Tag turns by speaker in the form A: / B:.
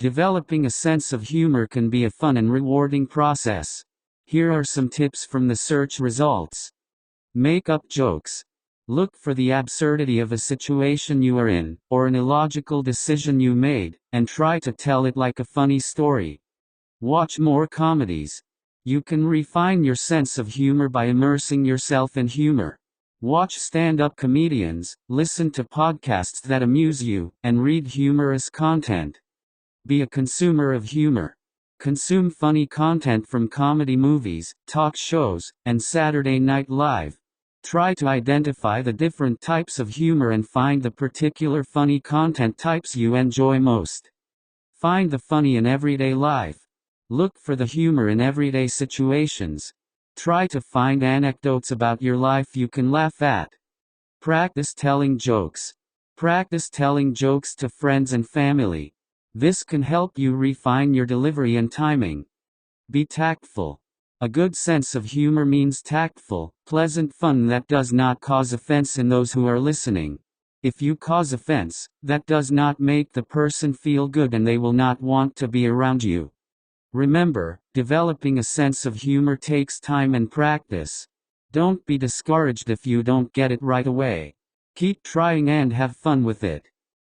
A: Developing a sense of humor can be a fun and rewarding process. Here are some tips from the search results. Make up jokes. Look for the absurdity of a situation you are in, or an illogical decision you made, and try to tell it like a funny story. Watch more comedies. You can refine your sense of humor by immersing yourself in humor. Watch stand-up comedians, listen to podcasts that amuse you, and read humorous content. Be a consumer of humor. Consume funny content from comedy movies, talk shows, and Saturday Night Live. Try to identify the different types of humor and find the particular funny content types you enjoy most. Find the funny in everyday life. Look for the humor in everyday situations. Try to find anecdotes about your life you can laugh at. Practice telling jokes. Practice telling jokes to friends and family. This can help you refine your delivery and timing. Be tactful. A good sense of humor means tactful, pleasant fun that does not cause offense in those who are listening. If you cause offense, that does not make the person feel good and they will not want to be around you. Remember, developing a sense of humor takes time and practice. Don't be discouraged if you don't get it right away. Keep trying and have fun with it.